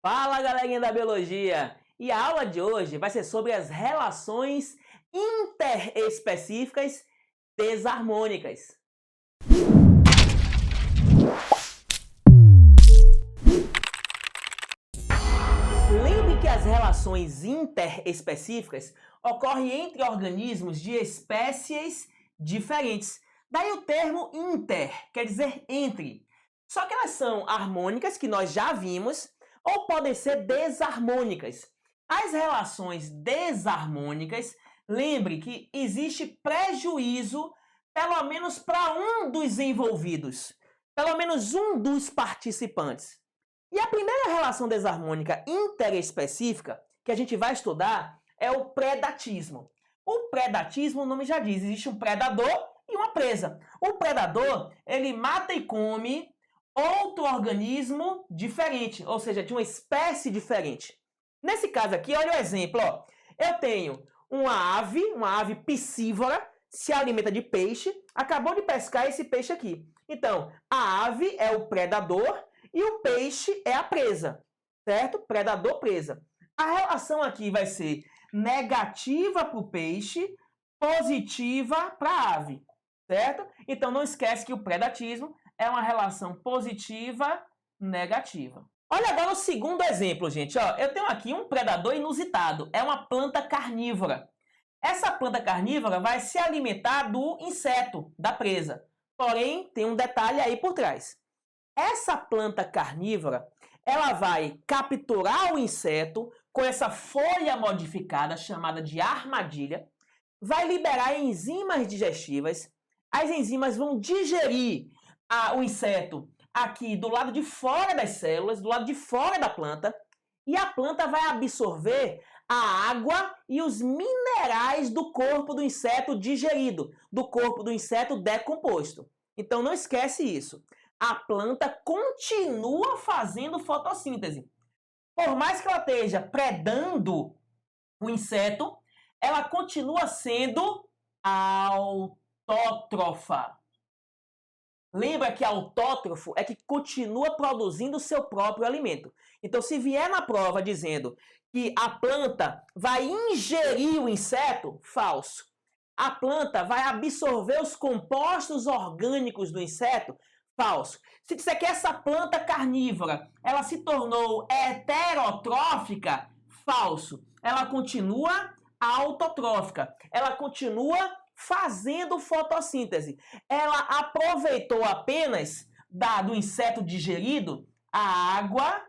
Fala, galerinha da biologia! E a aula de hoje vai ser sobre as relações interespecíficas desarmônicas. Lembre que as relações interespecíficas ocorrem entre organismos de espécies diferentes. Daí o termo inter, quer dizer entre. Só que elas são harmônicas, que nós já vimos, ou podem ser desarmônicas. As relações desarmônicas, lembre que existe prejuízo pelo menos para um dos envolvidos, pelo menos um dos participantes. E a primeira relação desarmônica interespecífica que a gente vai estudar é o predatismo. O predatismo, o nome já diz, existe um predador e uma presa. O predador, ele mata e come outro organismo diferente, ou seja, de uma espécie diferente. Nesse caso aqui, olha o exemplo, ó. Eu tenho uma ave piscívora, se alimenta de peixe, acabou de pescar esse peixe aqui. Então, a ave é o predador e o peixe é a presa, certo? Predador-presa. A relação aqui vai ser negativa para o peixe, positiva para a ave, certo? Então, não esquece que o predatismo é uma relação positiva-negativa. Olha agora o segundo exemplo, gente. Ó, eu tenho aqui um predador inusitado. É uma planta carnívora. Essa planta carnívora vai se alimentar do inseto, da presa. Porém, tem um detalhe aí por trás. Essa planta carnívora, ela vai capturar o inseto com essa folha modificada chamada de armadilha, vai liberar enzimas digestivas. As enzimas vão digerir o inseto aqui do lado de fora das células, do lado de fora da planta, e a planta vai absorver a água e os minerais do corpo do inseto digerido, do corpo do inseto decomposto. Então não esquece isso. A planta continua fazendo fotossíntese. Por mais que ela esteja predando o inseto, ela continua sendo autótrofa. Lembra que autótrofo é que continua produzindo o seu próprio alimento. Então, se vier na prova dizendo que a planta vai ingerir o inseto, falso. A planta vai absorver os compostos orgânicos do inseto, falso. Se disser que essa planta carnívora, ela se tornou heterotrófica, falso. Ela continua autotrófica. Ela continua fazendo fotossíntese. Ela aproveitou apenas do inseto digerido a água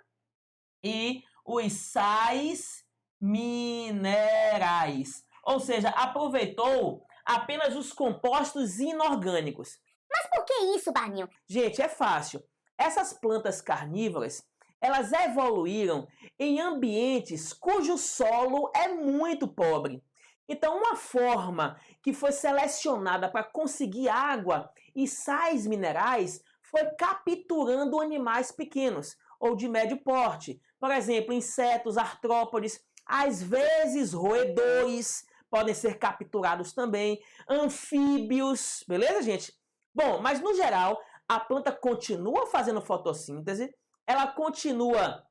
e os sais minerais. Ou seja, aproveitou apenas os compostos inorgânicos. Mas por que isso, Barninho? Gente, é fácil. Essas plantas carnívoras, elas evoluíram em ambientes cujo solo é muito pobre. Então, uma forma que foi selecionada para conseguir água e sais minerais foi capturando animais pequenos ou de médio porte. Por exemplo, insetos, artrópodes, às vezes roedores podem ser capturados também, anfíbios, beleza, gente? Bom, mas no geral, a planta continua fazendo fotossíntese, ela continua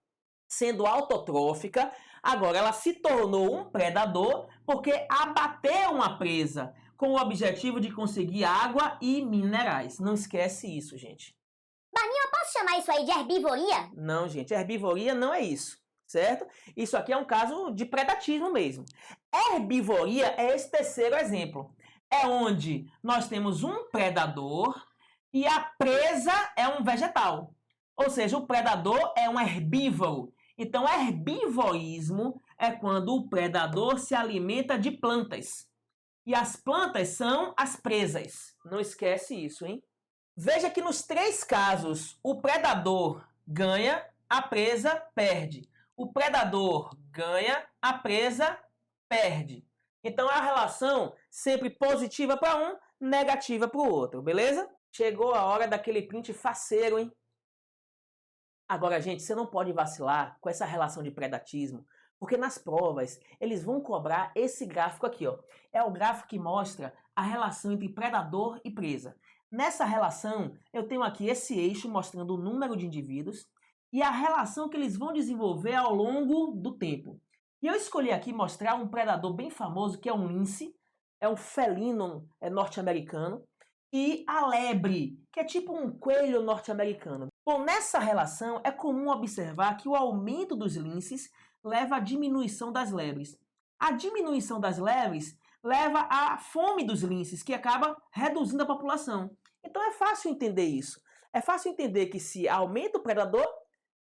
sendo autotrófica, agora ela se tornou um predador porque abateu uma presa com o objetivo de conseguir água e minerais. Não esquece isso, gente. Barninho, eu posso chamar isso aí de herbivoria? Não, gente, herbivoria não é isso, certo? Isso aqui é um caso de predatismo mesmo. Herbivoria é esse terceiro exemplo. É onde nós temos um predador e a presa é um vegetal. Ou seja, o predador é um herbívoro. Então, herbivorismo é quando o predador se alimenta de plantas. E as plantas são as presas. Não esquece isso, hein? Veja que nos três casos, o predador ganha, a presa perde. O predador ganha, a presa perde. Então, é a relação sempre positiva para um, negativa para o outro, beleza? Chegou a hora daquele print faceiro, hein? Agora, gente, você não pode vacilar com essa relação de predatismo, porque nas provas eles vão cobrar esse gráfico aqui, ó. É o gráfico que mostra a relação entre predador e presa. Nessa relação, eu tenho aqui esse eixo mostrando o número de indivíduos e a relação que eles vão desenvolver ao longo do tempo. E eu escolhi aqui mostrar um predador bem famoso, que é um lince, é um felino norte-americano, e a lebre, que é tipo um coelho norte-americano. Bom, nessa relação é comum observar que o aumento dos linces leva à diminuição das lebres. A diminuição das lebres leva à fome dos linces, que acaba reduzindo a população. Então é fácil entender isso. É fácil entender que se aumenta o predador,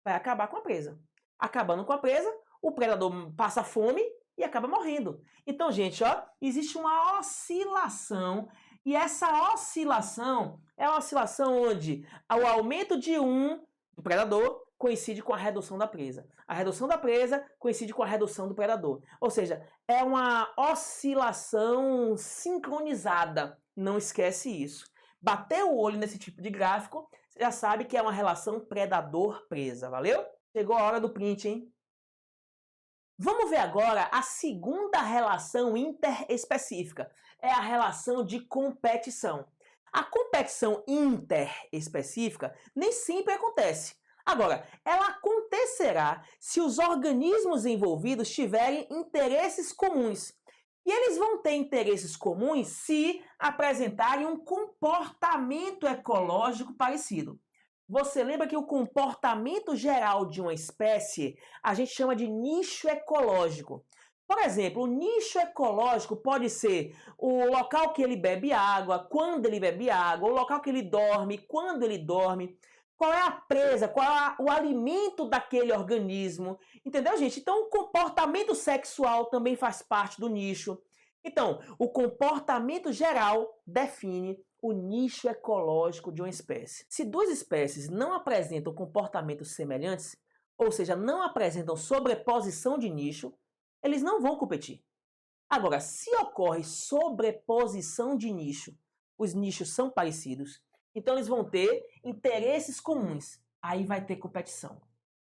vai acabar com a presa. Acabando com a presa, o predador passa fome e acaba morrendo. Então, gente, ó, existe uma oscilação, e essa oscilação é uma oscilação onde o aumento de um do predador coincide com a redução da presa. A redução da presa coincide com a redução do predador. Ou seja, é uma oscilação sincronizada. Não esquece isso. Bateu o olho nesse tipo de gráfico, você já sabe que é uma relação predador-presa, valeu? Chegou a hora do print, hein? Vamos ver agora a segunda relação interespecífica. É a relação de competição. A competição interespecífica nem sempre acontece. Agora, ela acontecerá se os organismos envolvidos tiverem interesses comuns. E eles vão ter interesses comuns se apresentarem um comportamento ecológico parecido. Você lembra que o comportamento geral de uma espécie a gente chama de nicho ecológico. Por exemplo, o nicho ecológico pode ser o local que ele bebe água, quando ele bebe água, o local que ele dorme, quando ele dorme, qual é a presa, qual é o alimento daquele organismo. Entendeu, gente? Então, o comportamento sexual também faz parte do nicho. Então, o comportamento geral define o nicho ecológico de uma espécie. Se duas espécies não apresentam comportamentos semelhantes, ou seja, não apresentam sobreposição de nicho, eles não vão competir. Agora, se ocorre sobreposição de nicho, os nichos são parecidos, então eles vão ter interesses comuns. Aí vai ter competição.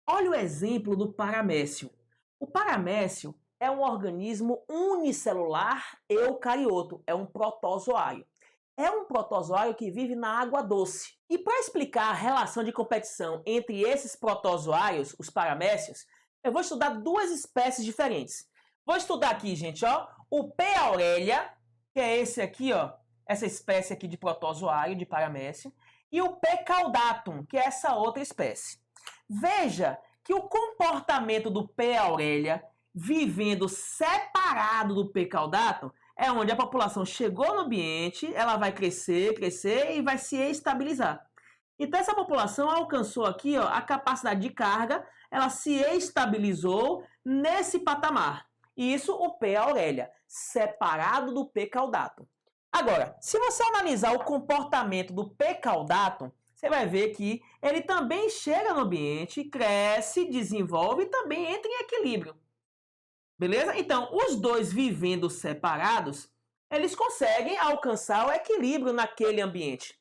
Olha o exemplo do paramécio. O paramécio é um organismo unicelular eucarioto, é um protozoário. É um protozoário que vive na água doce. E para explicar a relação de competição entre esses protozoários, os paramécios, eu vou estudar duas espécies diferentes. Vou estudar aqui, gente, ó, o P. aurelia, que é esse aqui, ó, essa espécie aqui de protozoário, de paramécio, e o P. caudatum, que é essa outra espécie. Veja que o comportamento do P. aurelia, vivendo separado do P. caudatum, é onde a população chegou no ambiente, ela vai crescer, crescer e vai se estabilizar. Então essa população alcançou aqui, ó, a capacidade de carga, ela se estabilizou nesse patamar. Isso o P. aurelia, separado do P. caudatum. Agora, se você analisar o comportamento do P. caudatum, você vai ver que ele também chega no ambiente, cresce, desenvolve e também entra em equilíbrio. Beleza? Então, os dois vivendo separados, eles conseguem alcançar o equilíbrio naquele ambiente.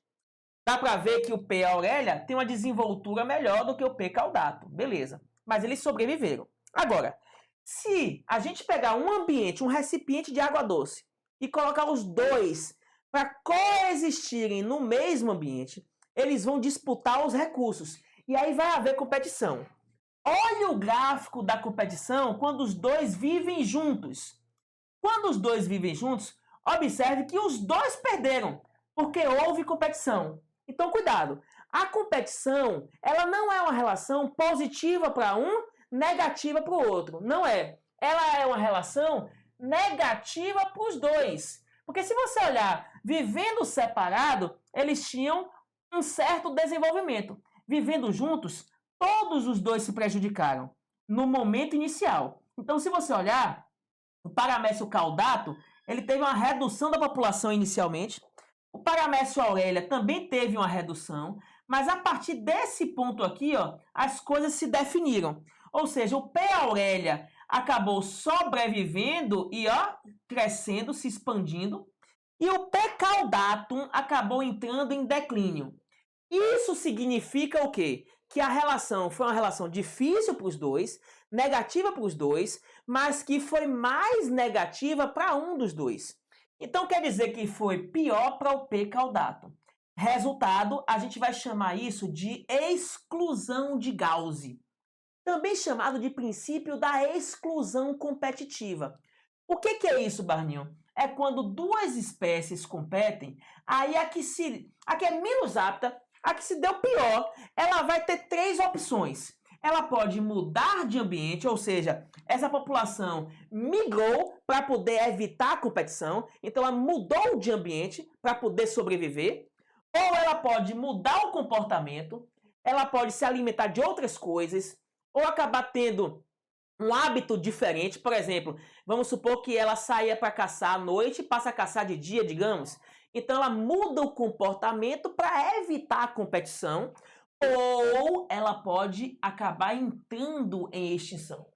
Dá para ver que o P. aurelia tem uma desenvoltura melhor do que o P. caudatum. Beleza. Mas eles sobreviveram. Agora, se a gente pegar um ambiente, um recipiente de água doce, e colocar os dois para coexistirem no mesmo ambiente, eles vão disputar os recursos. E aí vai haver competição. Olha o gráfico da competição quando os dois vivem juntos. Quando os dois vivem juntos, observe que os dois perderam, porque houve competição. Então, cuidado. A competição, ela não é uma relação positiva para um, negativa para o outro. Não é. Ela é uma relação negativa para os dois. Porque se você olhar, vivendo separado, eles tinham um certo desenvolvimento. Vivendo juntos, todos os dois se prejudicaram no momento inicial. Então, se você olhar, o paramécio caudatum, ele teve uma redução da população inicialmente. O paramécio aurelia também teve uma redução, mas a partir desse ponto aqui, ó, as coisas se definiram. Ou seja, o P. aurelia acabou sobrevivendo e ó, crescendo, se expandindo, e o P. caudatum acabou entrando em declínio. Isso significa o quê? Que a relação foi uma relação difícil para os dois, negativa para os dois, mas que foi mais negativa para um dos dois. Então quer dizer que foi pior para o P. caudatum. Resultado, a gente vai chamar isso de exclusão de Gauss, também chamado de princípio da exclusão competitiva. O que é isso, Barninho? É quando duas espécies competem, aí a que é menos apta, a que se deu pior, ela vai ter três opções. Ela pode mudar de ambiente, ou seja, essa população migrou para poder evitar a competição, então ela mudou de ambiente para poder sobreviver, ou ela pode mudar o comportamento, ela pode se alimentar de outras coisas, ou acabar tendo um hábito diferente. Por exemplo, vamos supor que ela saia para caçar à noite e passa a caçar de dia, digamos. Então ela muda o comportamento para evitar a competição, ou ela pode acabar entrando em extinção.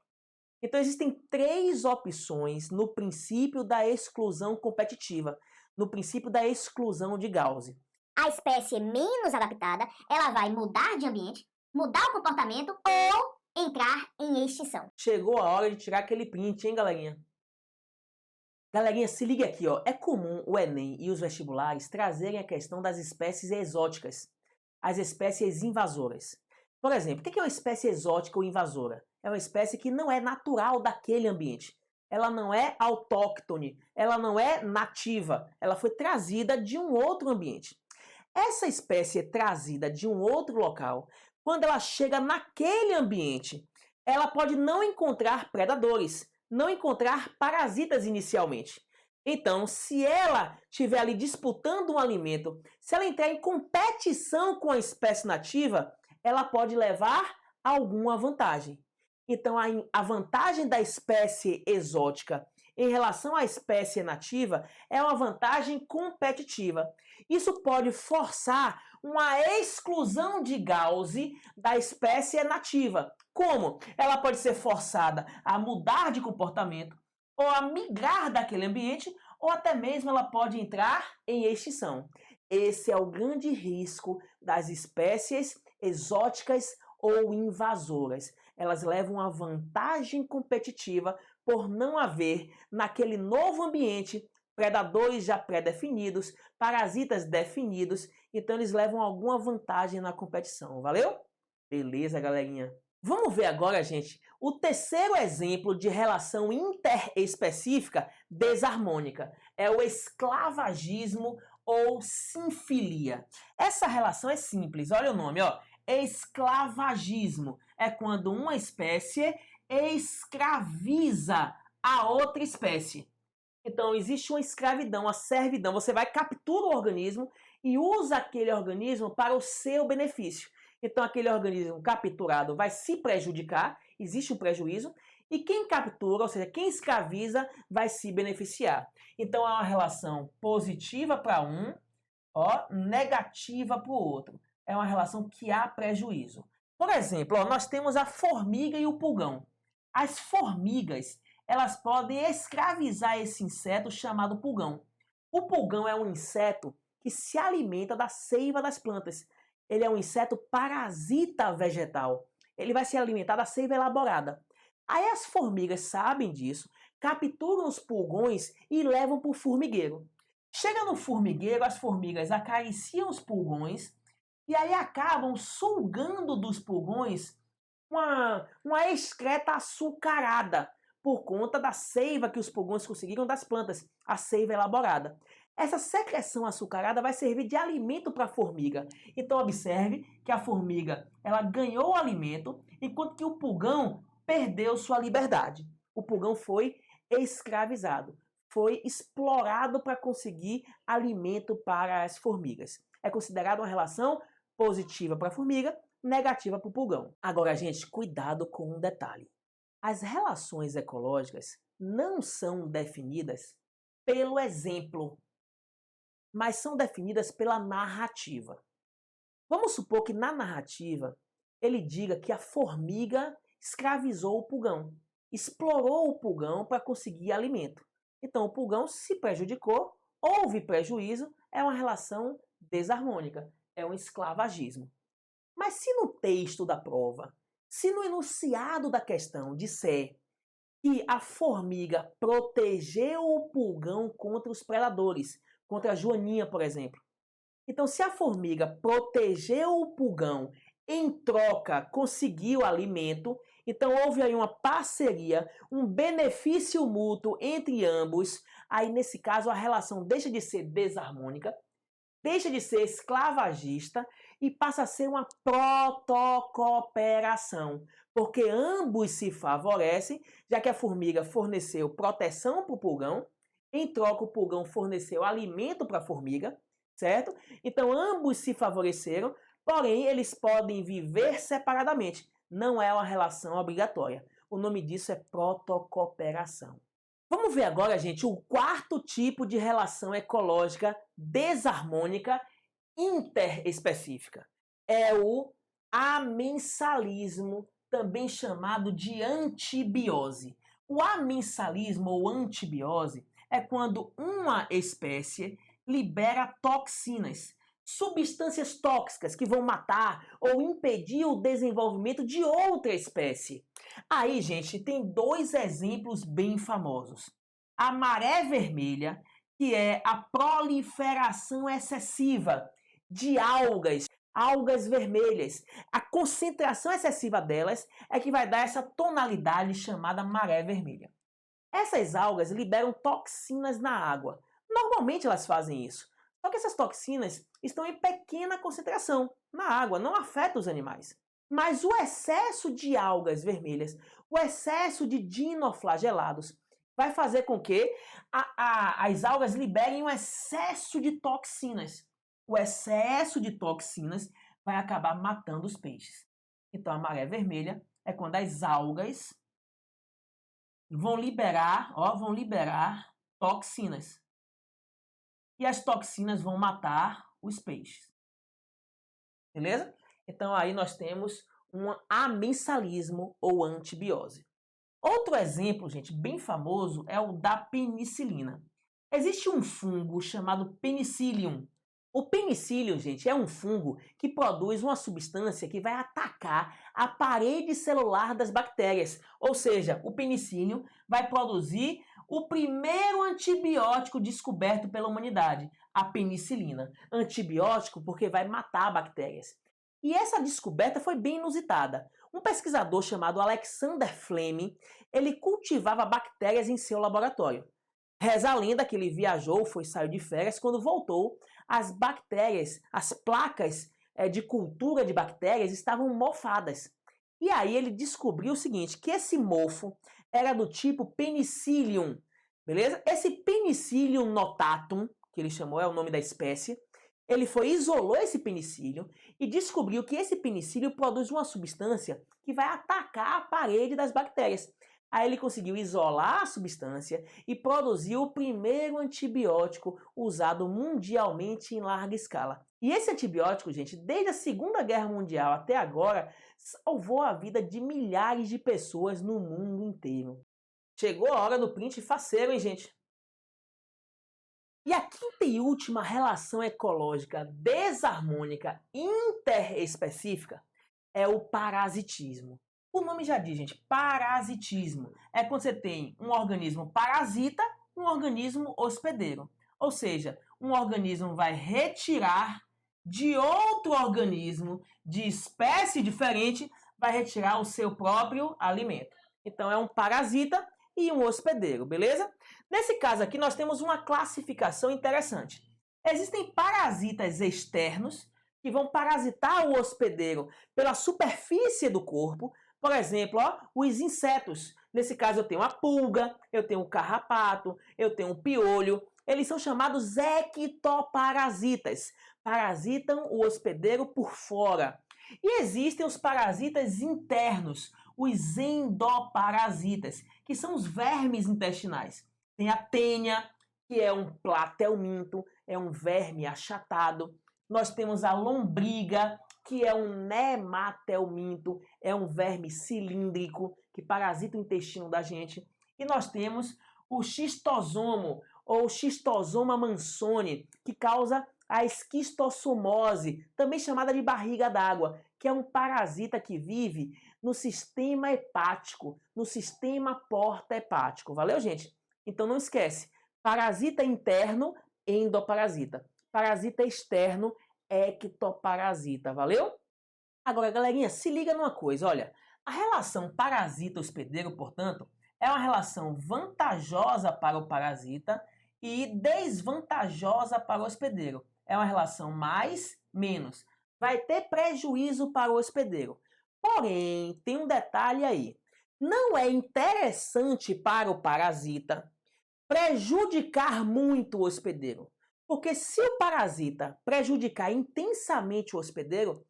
Então existem três opções no princípio da exclusão competitiva, no princípio da exclusão de Gauss. A espécie menos adaptada, ela vai mudar de ambiente, mudar o comportamento ou entrar em extinção. Chegou a hora de tirar aquele print, hein, galerinha? Galerinha, se liga aqui, ó. É comum o Enem e os vestibulares trazerem a questão das espécies exóticas, as espécies invasoras. Por exemplo, o que é uma espécie exótica ou invasora? É uma espécie que não é natural daquele ambiente. Ela não é autóctone, ela não é nativa, ela foi trazida de um outro ambiente. Essa espécie trazida de um outro local, quando ela chega naquele ambiente, ela pode não encontrar predadores, não encontrar parasitas inicialmente. Então, se ela estiver ali disputando um alimento, se ela entrar em competição com a espécie nativa, ela pode levar alguma vantagem. Então, a vantagem da espécie exótica em relação à espécie nativa é uma vantagem competitiva. Isso pode forçar uma exclusão de Gauss da espécie nativa. Como? Ela pode ser forçada a mudar de comportamento, ou a migrar daquele ambiente, ou até mesmo ela pode entrar em extinção. Esse é o grande risco das espécies exóticas ou invasoras. Elas levam a vantagem competitiva por não haver naquele novo ambiente predadores já pré-definidos, parasitas definidos, então eles levam alguma vantagem na competição, valeu? Beleza, galerinha? Vamos ver agora, gente, o terceiro exemplo de relação interespecífica desarmônica. É o esclavagismo ou sinfilia. Essa relação é simples, olha o nome, ó. Esclavagismo é quando uma espécie escraviza a outra espécie. Então, existe uma escravidão, uma servidão. Você vai captura o organismo e usa aquele organismo para o seu benefício. Então, aquele organismo capturado vai se prejudicar, existe um prejuízo, e quem captura, ou seja, quem escraviza, vai se beneficiar. Então, é uma relação positiva para um, ó, negativa para o outro. É uma relação que há prejuízo. Por exemplo, ó, nós temos a formiga e o pulgão. As formigas, elas podem escravizar esse inseto chamado pulgão. O pulgão é um inseto que se alimenta da seiva das plantas. Ele é um inseto parasita vegetal. Ele vai se alimentar da seiva elaborada. Aí as formigas sabem disso, capturam os pulgões e levam para o formigueiro. Chega no formigueiro, as formigas acariciam os pulgões e aí acabam sugando dos pulgões uma excreta açucarada por conta da seiva que os pulgões conseguiram das plantas, a seiva elaborada. Essa secreção açucarada vai servir de alimento para a formiga. Então observe que a formiga ela ganhou o alimento, enquanto que o pulgão perdeu sua liberdade. O pulgão foi escravizado, foi explorado para conseguir alimento para as formigas. É considerado uma relação positiva para a formiga, negativa para o pulgão. Agora, gente, cuidado com um detalhe. As relações ecológicas não são definidas pelo exemplo, mas são definidas pela narrativa. Vamos supor que na narrativa ele diga que a formiga escravizou o pulgão, explorou o pulgão para conseguir alimento. Então o pulgão se prejudicou, houve prejuízo, é uma relação desarmônica, é um esclavagismo. Mas se no texto da prova, se no enunciado da questão disser que a formiga protegeu o pulgão contra os predadores, contra a joaninha, por exemplo, Então, se a formiga protegeu o pulgão, em troca conseguiu alimento, então houve aí uma parceria, um benefício mútuo entre ambos. Aí, nesse caso, a relação deixa de ser desarmônica, deixa de ser esclavagista e passa a ser uma protocooperação, porque ambos se favorecem, já que a formiga forneceu proteção para o pulgão, em troca o pulgão forneceu alimento para a formiga, certo? Então ambos se favoreceram, porém eles podem viver separadamente. Não é uma relação obrigatória. O nome disso é protocooperação. Vamos ver agora, gente, o quarto tipo de relação ecológica desarmônica interespecífica. É o amensalismo, também chamado de antibiose. O amensalismo ou antibiose é quando uma espécie libera toxinas, substâncias tóxicas que vão matar ou impedir o desenvolvimento de outra espécie. Aí, gente, tem dois exemplos bem famosos. A maré vermelha, que é a proliferação excessiva de algas vermelhas. A concentração excessiva delas é que vai dar essa tonalidade chamada maré vermelha. Essas algas liberam toxinas na água. Normalmente elas fazem isso. Só que essas toxinas estão em pequena concentração na água, não afeta os animais. Mas o excesso de algas vermelhas, o excesso de dinoflagelados, vai fazer com que as algas liberem um excesso de toxinas. O excesso de toxinas vai acabar matando os peixes. Então a maré vermelha é quando as algas vão liberar toxinas. E as toxinas vão matar os peixes. Beleza? Então aí nós temos um amensalismo ou antibiose. Outro exemplo, gente, bem famoso é o da penicilina. Existe um fungo chamado Penicillium. O penicillium, gente, é um fungo que produz uma substância que vai atacar a parede celular das bactérias. Ou seja, o penicillium vai produzir o primeiro antibiótico descoberto pela humanidade, a penicilina. Antibiótico porque vai matar bactérias. E essa descoberta foi bem inusitada. Um pesquisador chamado Alexander Fleming, ele cultivava bactérias em seu laboratório. Reza a lenda que ele viajou, saiu de férias, quando voltou, as bactérias, as placas de cultura de bactérias estavam mofadas. E aí ele descobriu o seguinte, que esse mofo era do tipo Penicillium, beleza? Esse Penicillium notatum, que ele chamou, é o nome da espécie, ele isolou esse penicílio e descobriu que esse penicílio produz uma substância que vai atacar a parede das bactérias. Aí ele conseguiu isolar a substância e produziu o primeiro antibiótico usado mundialmente em larga escala. E esse antibiótico, gente, desde a Segunda Guerra Mundial até agora, salvou a vida de milhares de pessoas no mundo inteiro. Chegou a hora do print faceiro, hein, gente? E a quinta e última relação ecológica desarmônica interespecífica é o parasitismo. O nome já diz, gente, parasitismo. É quando você tem um organismo parasita e um organismo hospedeiro. Ou seja, um organismo vai retirar de outro organismo de espécie diferente, vai retirar o seu próprio alimento. Então é um parasita e um hospedeiro, beleza? Nesse caso aqui nós temos uma classificação interessante. Existem parasitas externos que vão parasitar o hospedeiro pela superfície do corpo. Por exemplo, os insetos. Nesse caso eu tenho a pulga, eu tenho o carrapato, eu tenho o piolho. Eles são chamados ectoparasitas. Parasitam o hospedeiro por fora. E existem os parasitas internos, os endoparasitas, que são os vermes intestinais. Tem a tênia, que é um platelminto, é um verme achatado. Nós temos a lombriga, que é um nematelminto, é um verme cilíndrico que parasita o intestino da gente. E nós temos o xistosomo, ou Schistosoma mansoni, que causa a esquistossomose, também chamada de barriga d'água, que é um parasita que vive no sistema hepático, no sistema porta-hepático. Valeu, gente? Então não esquece, parasita interno, endoparasita. Parasita externo, ectoparasita, valeu? Agora, galerinha, se liga numa coisa, olha. A relação parasita-hospedeiro, portanto, é uma relação vantajosa para o parasita e desvantajosa para o hospedeiro. É uma relação mais, menos. Vai ter prejuízo para o hospedeiro. Porém, tem um detalhe aí. Não é interessante para o parasita prejudicar muito o hospedeiro. Porque se o parasita prejudicar intensamente o hospedeiro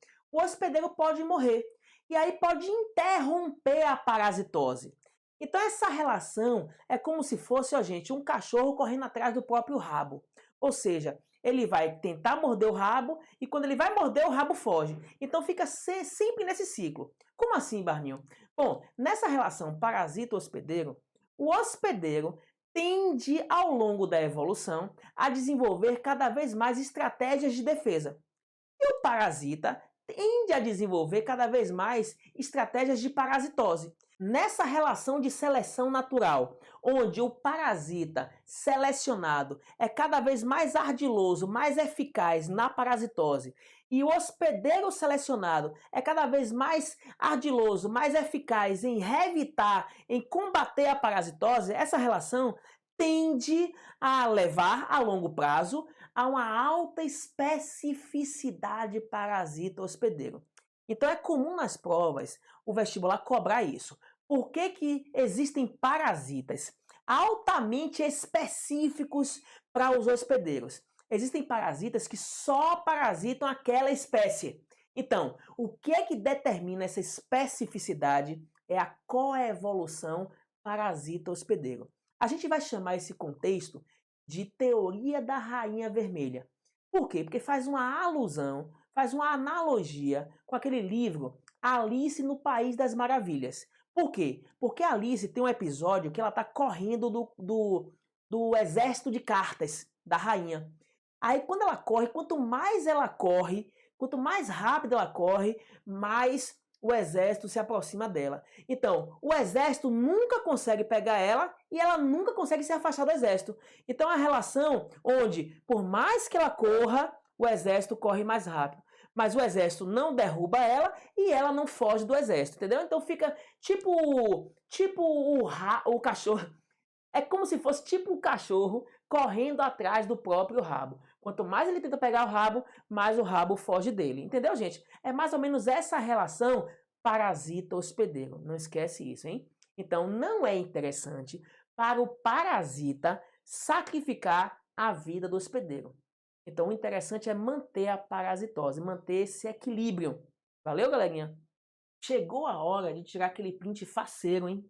pode morrer. E aí pode interromper a parasitose. Então essa relação é como se fosse, ó, gente, um cachorro correndo atrás do próprio rabo. Ou seja, ele vai tentar morder o rabo e quando ele vai morder, o rabo foge. Então fica sempre nesse ciclo. Como assim, Barninho? Bom, nessa relação parasita-hospedeiro, o hospedeiro tende, ao longo da evolução, a desenvolver cada vez mais estratégias de defesa. E o parasita tende a desenvolver cada vez mais estratégias de parasitose. Nessa relação de seleção natural, onde o parasita selecionado é cada vez mais ardiloso, mais eficaz na parasitose, e o hospedeiro selecionado é cada vez mais ardiloso, mais eficaz em reevitar, em combater a parasitose, essa relação tende a levar, a longo prazo, a uma alta especificidade parasita hospedeiro. Então é comum nas provas o vestibular cobrar isso. Por que existem parasitas altamente específicos para os hospedeiros? Existem parasitas que só parasitam aquela espécie. Então, o que é que determina essa especificidade? É a coevolução parasita-hospedeiro. A gente vai chamar esse contexto de teoria da rainha vermelha. Por quê? Porque faz uma alusão, faz uma analogia com aquele livro Alice no País das Maravilhas. Por quê? Porque a Alice tem um episódio que ela está correndo do exército de cartas da rainha. Aí quando ela corre, quanto mais rápido ela corre, mais o exército se aproxima dela. Então, o exército nunca consegue pegar ela e ela nunca consegue se afastar do exército. Então, é uma relação onde, por mais que ela corra, o exército corre mais rápido. Mas o exército não derruba ela e ela não foge do exército, entendeu? Então fica tipo o cachorro. É como se fosse tipo o cachorro correndo atrás do próprio rabo. Quanto mais ele tenta pegar o rabo, mais o rabo foge dele. Entendeu, gente? É mais ou menos essa relação parasita-hospedeiro. Não esquece isso, hein? Então, não é interessante para o parasita sacrificar a vida do hospedeiro. Então, o interessante é manter a parasitose, manter esse equilíbrio. Valeu, galerinha? Chegou a hora de tirar aquele print faceiro, hein?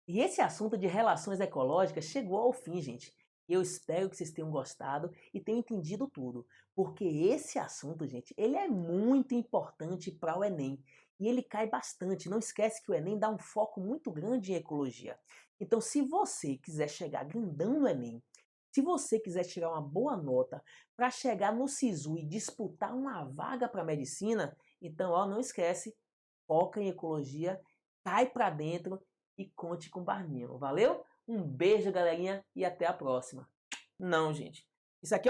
E esse assunto de relações ecológicas chegou ao fim, gente. Eu espero que vocês tenham gostado e tenham entendido tudo. Porque esse assunto, gente, ele é muito importante para o Enem. E ele cai bastante. Não esquece que o Enem dá um foco muito grande em ecologia. Então, se você quiser chegar grandão no Enem, se você quiser tirar uma boa nota para chegar no SISU e disputar uma vaga para medicina, então, ó, não esquece, foca em ecologia, cai para dentro e conte com o Barninho. Valeu? Um beijo, galerinha, e até a próxima. Não, gente. Isso aqui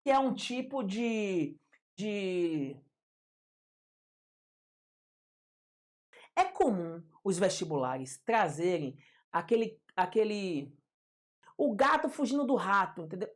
é um tipo de... É comum os vestibulares trazerem aquele... O gato fugindo do rato, entendeu?